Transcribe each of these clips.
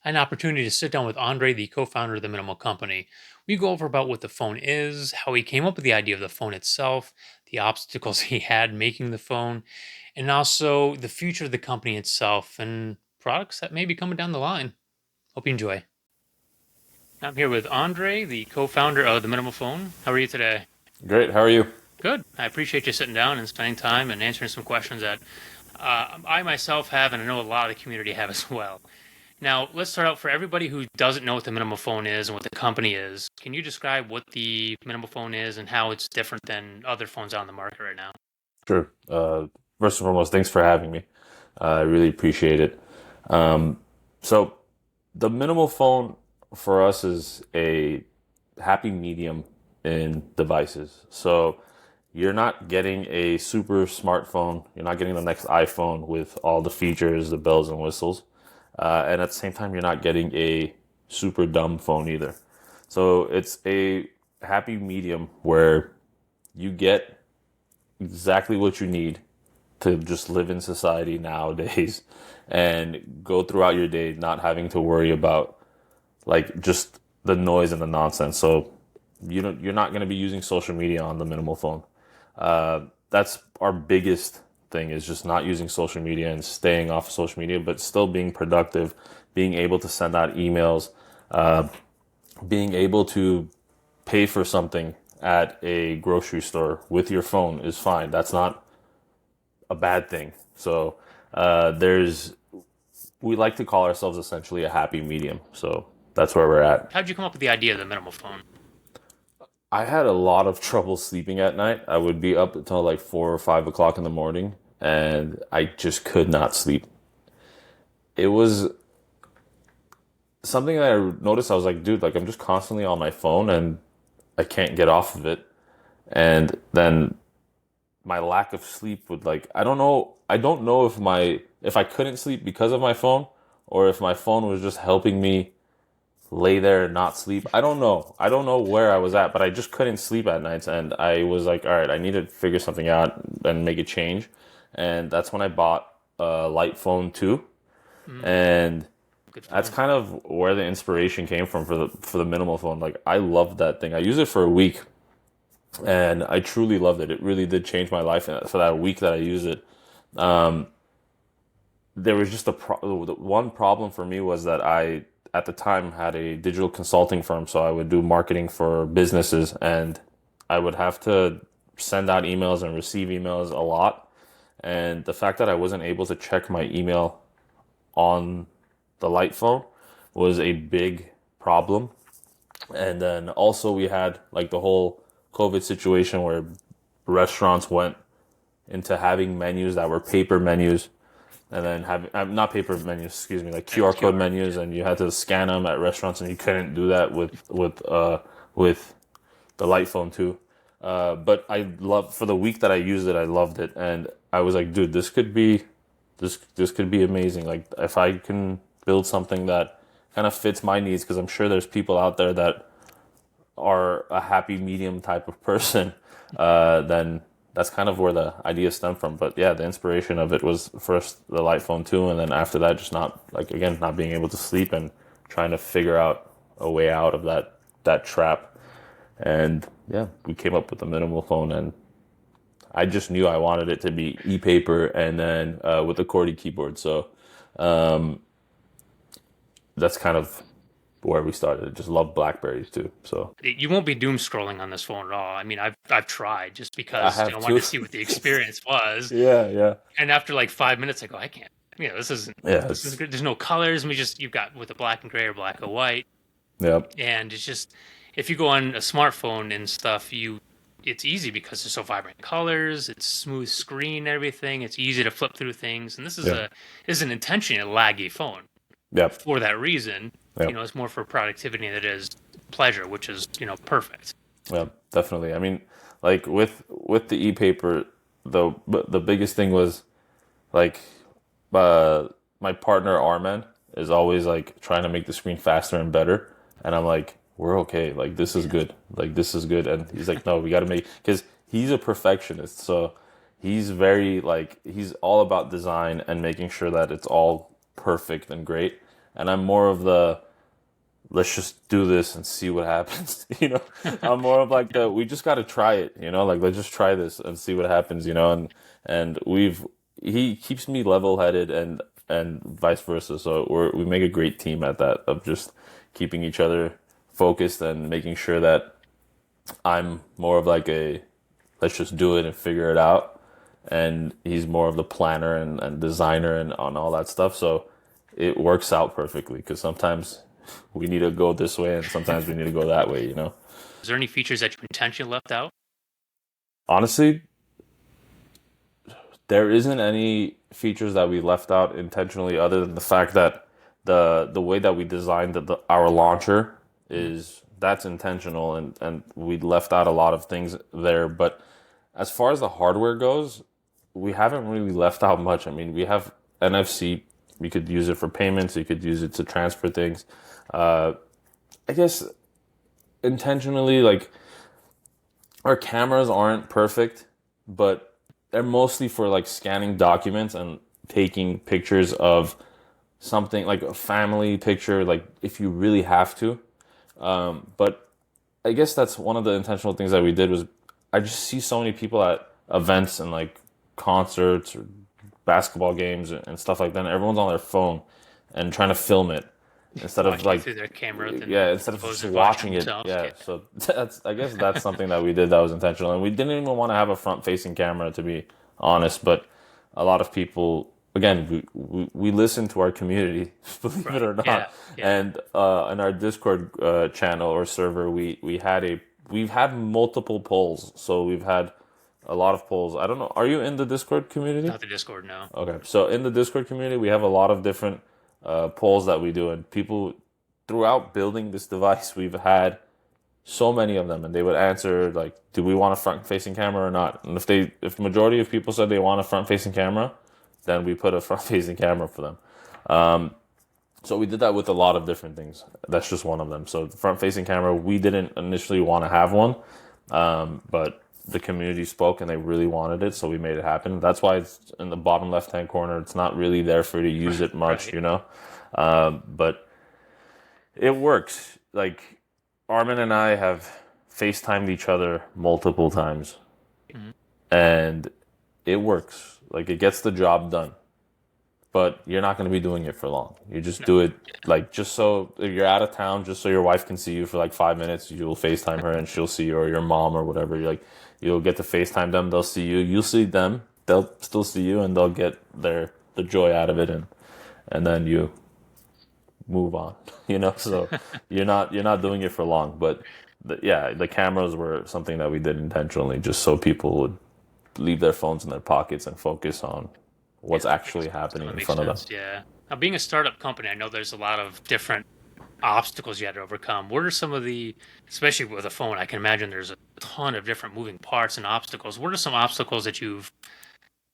an opportunity to sit down with Andre, the co-founder of the Minimal Company. We go over about what the phone is, how he came up with the idea of the phone itself, the obstacles he had making the phone, and also the future of the company itself and products that may be coming down the line. Hope you enjoy. I'm here with Andre, the co-founder of the Minimal Phone. How are you today? Great. How are you? Good. I appreciate you sitting down and spending time and answering some questions that I myself have, and I know a lot of the community have as well. Now, let's start out for everybody who doesn't know what the minimal phone is and what the company is. Can you describe what the minimal phone is and how it's different than other phones out on the market right now? Sure. First and foremost, thanks for having me. I really appreciate it. Um, so, the minimal phone for us is a happy medium in devices. So, you're not getting a super smartphone. You're not getting the next iPhone with all the features, the bells and whistles. And at the same time, you're not getting a super dumb phone either. So, it's a happy medium where you get exactly what you need to just live in society nowadays and go throughout your day not having to worry about like just the noise and the nonsense. So you're not going to be using social media on the minimal phone. That's our biggest thing is just not using social media and staying off of social media, but still being productive, being able to send out emails, uh, being able to pay for something at a grocery store with your phone is fine. That's not a bad thing. So there's we like to call ourselves essentially a happy medium. So that's where we're at. How'd you come up with the idea of the minimal phone? I had a lot of trouble sleeping at night. I would be up until like 4 or 5 o'clock in the morning, and I just could not sleep. It was something that I noticed. I was like, dude, like I'm just constantly on my phone, and I can't get off of it. And then my lack of sleep would like I don't know if I couldn't sleep because of my phone or if my phone was just helping me lay there and not sleep. I don't know where I was at, but I just couldn't sleep at nights, and I was like, all right, I need to figure something out and make a change. And that's when I bought a light phone too. Mm, And good that's phone. kind of where the inspiration came from for the minimal phone. Like I loved that thing. I used it for a week and I truly loved it. It really did change my life for that week that I used it. Um, there was just the one problem for me was that I at the time had a digital consulting firm, so I would do marketing for businesses, and I would have to send out emails and receive emails a lot. And the fact that I wasn't able to check my email on the light phone was a big problem. And then also we had like the whole COVID situation where restaurants went into having menus that were paper menus and then have not paper menus, excuse me, like Yeah, QR code QR. menus, Yeah. and you had to scan them at restaurants, and you couldn't do that with the light phone too. But I love for the week that I used it, I loved it, and I was like, dude, this could be amazing. Like if I can build something that kind of fits my needs, because I'm sure there's people out there that are a happy medium type of person, then that's kind of where the idea stemmed from. But yeah, the inspiration of it was first the light phone too, and then after that, just not like again not being able to sleep and trying to figure out a way out of that trap. And yeah, we came up with the minimal phone, and I just knew I wanted it to be e-paper and then with a QWERTY keyboard. So that's kind of where we started. I just love Blackberries too. So You won't be doom scrolling on this phone at all. I mean, I've tried just I because have I wanted two. to see what the experience was, Yeah, yeah. and after like 5 minutes, I go, I can't. This isn't. Yeah, This is it's good. There's no colors. I mean, just you've got with the black and gray or black and white, yep, and it's just if you go on a smartphone and stuff, it's easy because there's so vibrant colors, it's smooth screen, and everything. It's easy to flip through things, and yeah, this is an intentionally laggy phone yep, for that reason. yep, It's more for productivity than it is pleasure, which is perfect. yep, definitely. I mean, like with the e-paper, the biggest thing was like uh my partner Arman is always like trying to make the screen faster and better, and I'm like, we're okay, like this is good, like this is good, and he's like, no, we got to make because he's a perfectionist, so he's very like he's all about design and making sure that it's all perfect and great. and I'm more of the let's just do this and see what happens. I'm more of like the we just got to try it. Like let's just try this and see what happens. And we've he keeps me level headed and vice versa. So we make a great team at that of just keeping each other focused and making sure that I'm more of like a let's just do it and figure it out. And he's more of the planner and designer and on all that stuff. So it works out perfectly because sometimes we need to go this way and sometimes we need to go that way. Is there any features that you intentionally left out? Honestly, there isn't any features that we left out intentionally other than the fact that the way that we designed our launcher is that's intentional and we left out a lot of things there. But as far as the hardware goes, we haven't really left out much. I mean, we have NFC. You could use it for payments. You could use it to transfer things. I guess intentionally, like our cameras aren't perfect, but they're mostly for like scanning documents and taking pictures of something like a family picture, like if you really have to. But I guess that's one of the intentional things that we did was I just see so many people at events and like concerts or basketball games and stuff like that. And everyone's on their phone and trying to film it instead of Watching it like through their camera, then yeah, instead as of opposed just to watching watching it. themselves. Yeah, Yeah. so that's I guess that's something that we did that was intentional, and we didn't even want to have a front-facing camera to be honest. But a lot of people, again, we listen to our community, believe it Right. or Yeah. not, Yeah. and in our Discord channel or server, we've had multiple polls, so we've had a lot of polls. I don't know. Are you in the Discord community? Not the Discord, no. Okay, so in the Discord community, we have a lot of different polls that we do, and people throughout building this device, we've had so many of them, and they would answer like, "Do we want a front-facing camera or not?" And if the majority of people said they want a front-facing camera, then we put a front-facing camera for them. So we did that with a lot of different things. That's just one of them. So the front-facing camera, we didn't initially want to have one, but the community spoke and they really wanted it, so we made it happen. That's why it's in the bottom left-hand corner. It's not really there for you to use it much, Right. but it works. Like Armin and I have FaceTimed each other multiple times, Mhm. and it works. Like it gets the job done. But you're not going to be doing it for long. You just No. do it like just so if you're out of town, just so your wife can see you for like 5 minutes. You'll FaceTime her and she'll see you, or your mom or whatever. You'll get to FaceTime them. They'll see you. You'll see them. They'll still see you, and they'll get the joy out of it, and then you move on. So you're not doing it for long. But yeah, the cameras were something that we did intentionally, just so people would leave their phones in their pockets and focus on what's Yeah. actually happening That in makes front of them. sense. Yeah. Now, being a startup company, I know there's a lot of different obstacles you had to overcome. What are some of the, especially with a phone, I can imagine there's a ton of different moving parts and obstacles. What are some obstacles that you've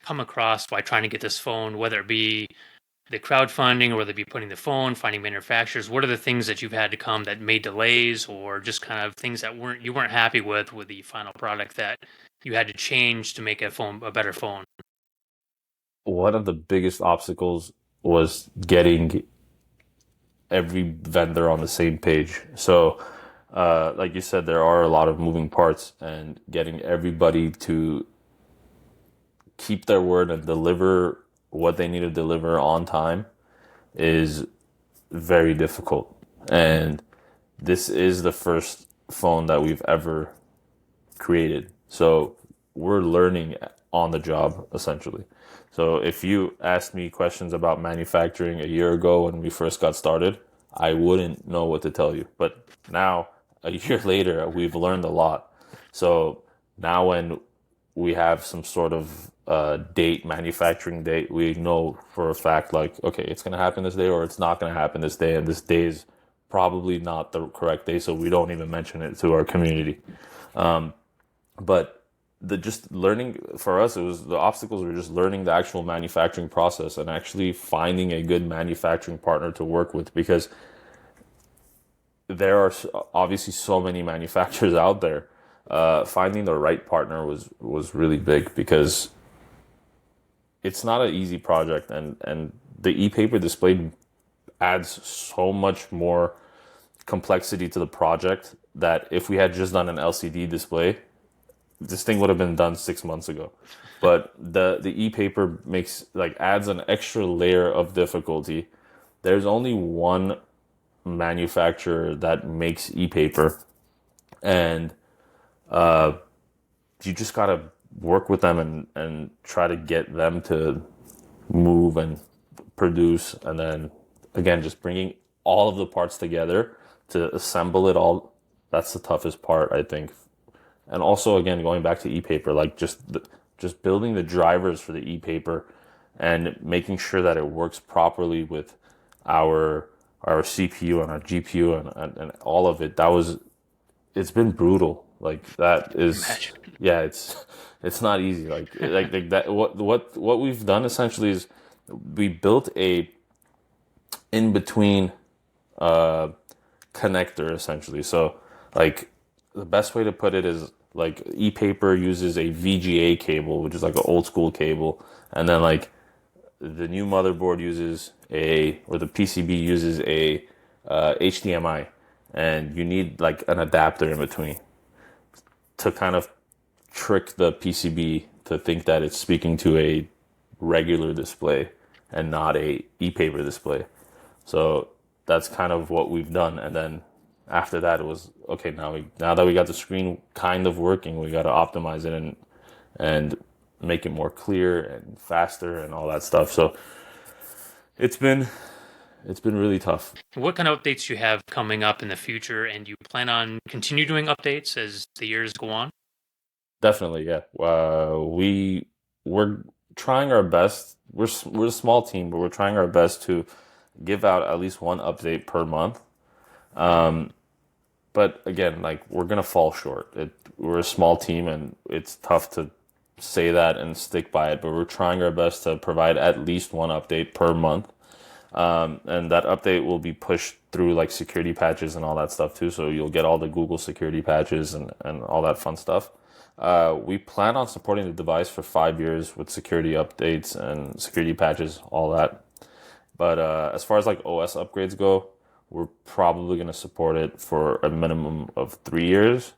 come across while trying to get this phone, whether it be the crowdfunding or whether it be putting the phone, finding manufacturers? What are the things that you've had to come that made delays or just kind of things that you weren't happy with the final product that you had to change to make a better phone? One of the biggest obstacles was getting every vendor on the same page. So, like you said, there are a lot of moving parts, and getting everybody to keep their word and deliver what they need to deliver on time is very difficult. And this is the first phone that we've ever created. So we're learning on the job essentially. So if you asked me questions about manufacturing a year ago when we first got started, I wouldn't know what to tell you. But now, a year later, we've learned a lot. So now when we have some sort of manufacturing date, we know for a fact, like, okay, it's going to happen this day or it's not going to happen this day. And this day is probably not the correct day. So we don't even mention it to our community. But the just learning for us, it was the obstacles were just learning the actual manufacturing process and actually finding a good manufacturing partner to work with, because there are obviously so many manufacturers out there. Finding the right partner was really big, because it's not an easy project, and the e-paper display adds so much more complexity to the project that if we had just done an LCD display, this thing would have been done 6 months ago. But the e-paper makes like adds an extra layer of difficulty. There's only one manufacturer that makes e-paper, and you just gotta work with them and try to get them to move and produce, and then again just bringing all of the parts together to assemble it all. That's the toughest part, I think. And also, again, going back to e-paper, like just building the drivers for the e-paper and making sure that it works properly with our CPU and our GPU and all of it. It's been brutal. Like that is, Imagine. yeah, it's not easy. Like that. What we've done essentially is we built a in between uh connector essentially. So like the best way to put it is like e-paper uses a VGA cable, which is like an old school cable, and then like the new motherboard uses or the PCB uses a HDMI, and you need like an adapter in between to kind of trick the PCB to think that it's speaking to a regular display and not a e-paper display. So that's kind of what we've done. And then after that, it was okay. Now that we got the screen kind of working, we got to optimize it and make it more clear and faster and all that stuff. So it's been it's been really tough. What kind of updates you have coming up in the future, and do you plan on continue doing updates as the years go on? Definitely, yeah. We're trying our best. We're a small team, but we're trying our best to give out at least one update per month. Um, but again, like we're gonna fall short. We're a small team, and it's tough to say that and stick by it. But we're trying our best to provide at least one update per month, and that update will be pushed through like security patches and all that stuff too. So you'll get all the Google security patches and all that fun stuff. We plan on supporting the device for 5 years with security updates and security patches, all that. But as far as like OS upgrades go, we're probably going to support it for a minimum of 3 years.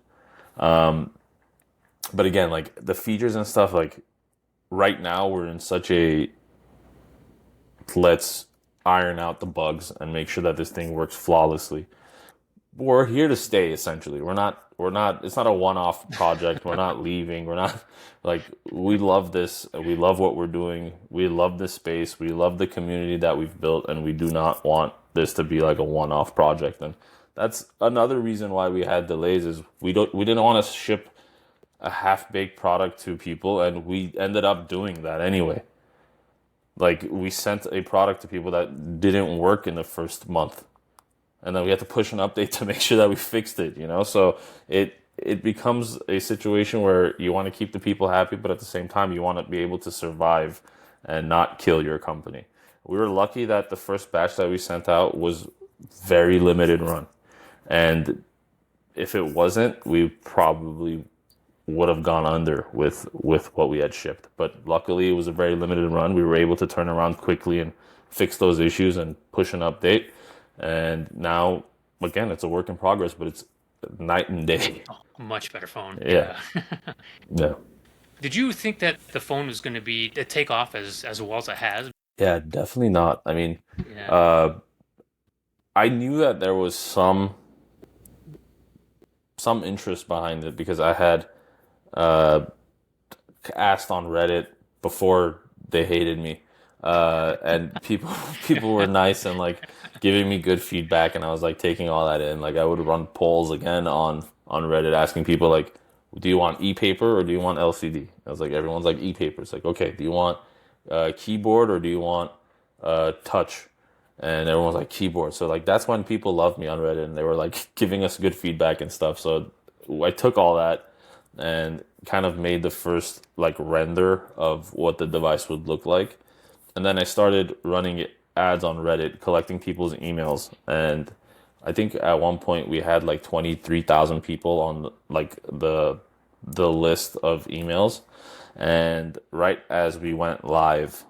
But again, like the features and stuff, like right now we're in such a let's iron out the bugs and make sure that this thing works flawlessly. We're here to stay essentially. We're not it's not a one-off project. We're not leaving. We're not like we love this. We love what we're doing. We love this space. We love the community that we've built, and we do not want this to be like a one-off project. And that's another reason why we had delays is we didn't want to ship a half-baked product to people, and we ended up doing that anyway. Like we sent a product to people that didn't work in the first month, and then we had to push an update to make sure that we fixed it, you know? So it becomes a situation where you want to keep the people happy, but at the same time you want to be able to survive and not kill your company. We were lucky that the first batch that we sent out was very limited run. And if it wasn't, we probably would have gone under with what we had shipped. But luckily it was a very limited run. We were able to turn around quickly and fix those issues and push an update. And now, again, it's a work in progress, but it's night and day. Oh, much better phone. Yeah, Yeah. yeah, Did you think that the phone was going to be to take off as well as it has? yeah. Definitely not. I mean, Yeah. uh, I knew that there was some interest behind it because I had uh, asked on Reddit before they hated me, and people people were nice and like giving me good feedback, and I was like taking all that in. Like I would run polls again on Reddit asking people like, do you want e-paper or do you want LCD? I was like, everyone's like e-paper. It's like, okay, do you want keyboard or do you want touch? And everyone's like keyboard. So like that's when people loved me on Reddit and they were like giving us good feedback and stuff. So I took all that and kind of made the first like render of what the device would look like. And then I started running ads on Reddit, collecting people's emails. And I think at one point we had like 23,000 people on like the list of emails. And right as we went live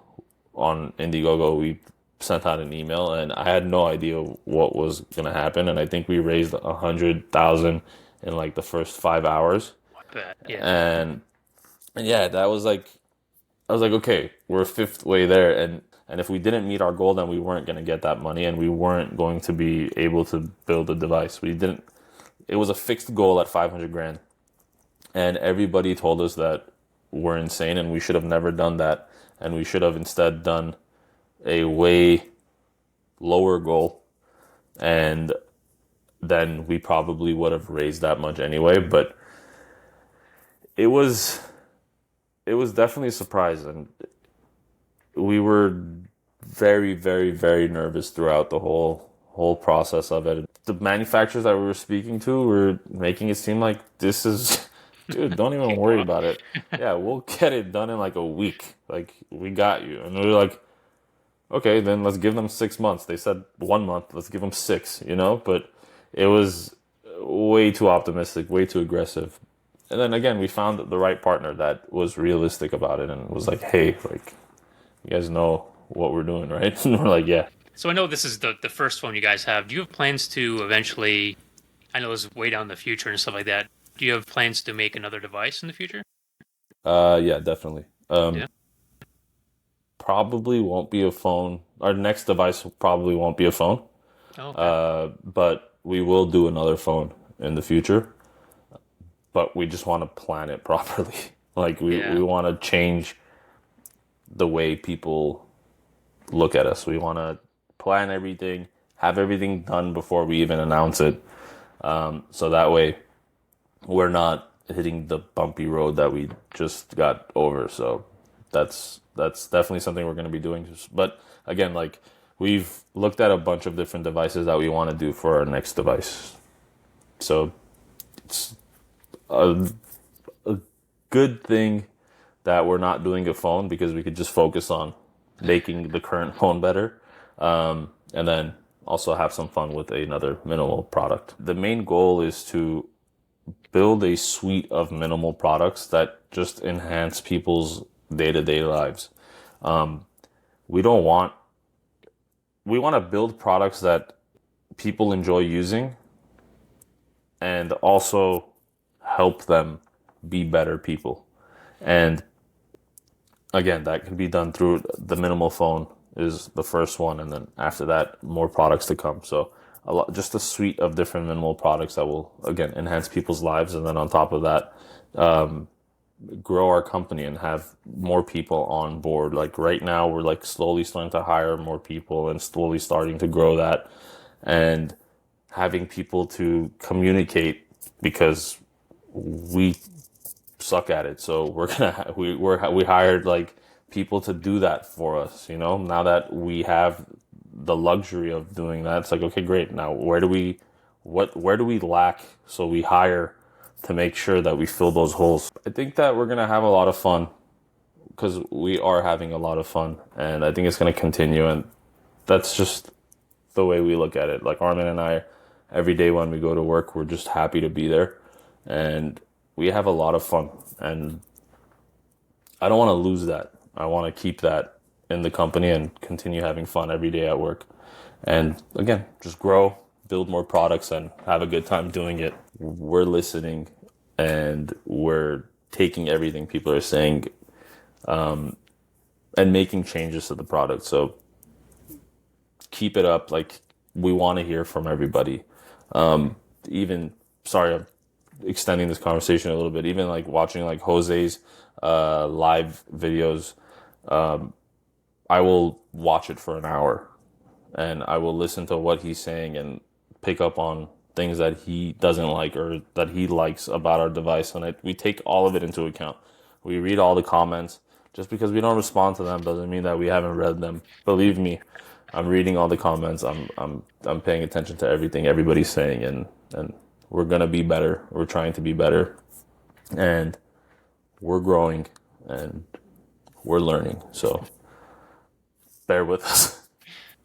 on Indiegogo, we sent out an email, and I had no idea what was gonna happen. And I think we raised 100,000 in like the first 5 hours, Bet. Yeah. and yeah, that was like I was like, okay, we're a fifth way there, and if we didn't meet our goal, then we weren't gonna get that money, and we weren't going to be able to build a device. We didn't. It was a fixed goal at 500 grand, and everybody told us that we're insane and we should have never done that, and we should have instead done a way lower goal, and then we probably would have raised that much anyway. But it was it was definitely a surprise, and we were very, very, very nervous throughout the whole process of it. The manufacturers that we were speaking to were making it seem like this is, dude, don't even worry about it. Yeah, we'll get it done in like a week. Like, we got you. And we were like, okay, then let's give them 6 months. They said 1 month, let's give them six, you know? But it was way too optimistic, way too aggressive. And then again, we found the right partner that was realistic about it and was like, hey, like, you guys know what we're doing, right? And we're like, yeah. So I know this is the first phone you guys have. Do you have plans to eventually? I know it's way down in the future and stuff like that. Do you have plans to make another device in the future? Yeah, definitely. Yeah. Probably won't be a phone. Our next device probably won't be a phone. Oh, okay. But we will do another phone in the future. But we just want to plan it properly. Like we Yeah. want to change the way people look at us. We want to plan everything, have everything done before we even announce it. So that way we're not hitting the bumpy road that we just got over. So that's definitely something we're going to be doing. But again, like we've looked at a bunch of different devices that we want to do for our next device. So it's a good thing that we're not doing a phone because we could just focus on making the current phone better, and then also have some fun with another minimal product. The main goal is to build a suite of minimal products that just enhance people's day-to-day lives. We don't want we want to build products that people enjoy using and also help them be better people. And again, that can be done through the minimal phone is the first one, and then after that, more products to come. So a lot, just a suite of different minimal products that will again enhance people's lives, and then on top of that, grow our company and have more people on board. Like right now, we're like slowly starting to hire more people and slowly starting to grow that, and having people to communicate because we suck at it. So we hired like people to do that for us. You know, now that we have the luxury of doing that, it's like, okay, great. Now where do we lack? So we hire to make sure that we fill those holes. I think that we're gonna have a lot of fun because we are having a lot of fun, and I think it's gonna continue. And that's just the way we look at it. Like Armin and I, every day when we go to work, we're just happy to be there, and we have a lot of fun. And I don't want to lose that. I want to keep that in the company and continue having fun every day at work. And again, just grow, build more products, and have a good time doing it. We're listening and we're taking everything people are saying, and making changes to the product. So keep it up. Like, we want to hear from everybody. Even, sorry, I'm extending this conversation a little bit. Even like watching like Jose's live videos, I will watch it for an hour and I will listen to what he's saying and pick up on things that he doesn't like or that he likes about our device. And we take all of it into account. We read all the comments. Just because we don't respond to them doesn't mean that we haven't read them. Believe me, I'm reading all the comments. I'm paying attention to everything everybody's saying, and we're gonna be better. We're trying to be better, and we're growing, and we're learning. So bear with us.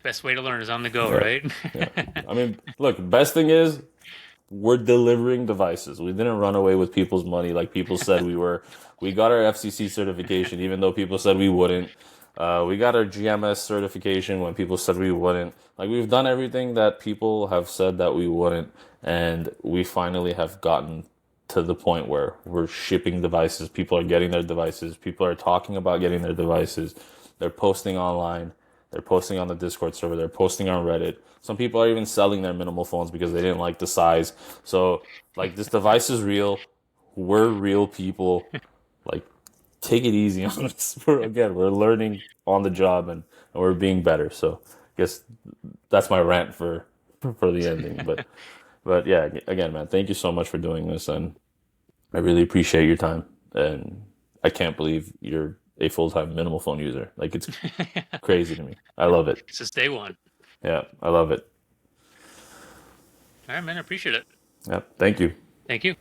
Best way to learn is on the go, Yeah, right? yeah. I mean, look, best thing is we're delivering devices. We didn't run away with people's money like people said we were. We got our FCC certification, even though people said we wouldn't. We got our GMS certification when people said we wouldn't. Like we've done everything that people have said that we wouldn't, and we finally have gotten to the point where we're shipping devices. People are getting their devices. People are talking about getting their devices. They're posting online. They're posting on the Discord server. They're posting on Reddit. Some people are even selling their minimal phones because they didn't like the size. So, like, this device is real. We're real people. Like, take it easy on us. We're learning on the job, and we're being better. So, I guess that's my rant for the ending. But yeah, again, man, thank you so much for doing this, and I really appreciate your time. And I can't believe you're a full time minimal phone user. Like it's crazy to me. I love it. Since day one. Yeah, I love it. All right, man. I appreciate it. Yeah, thank you. Thank you.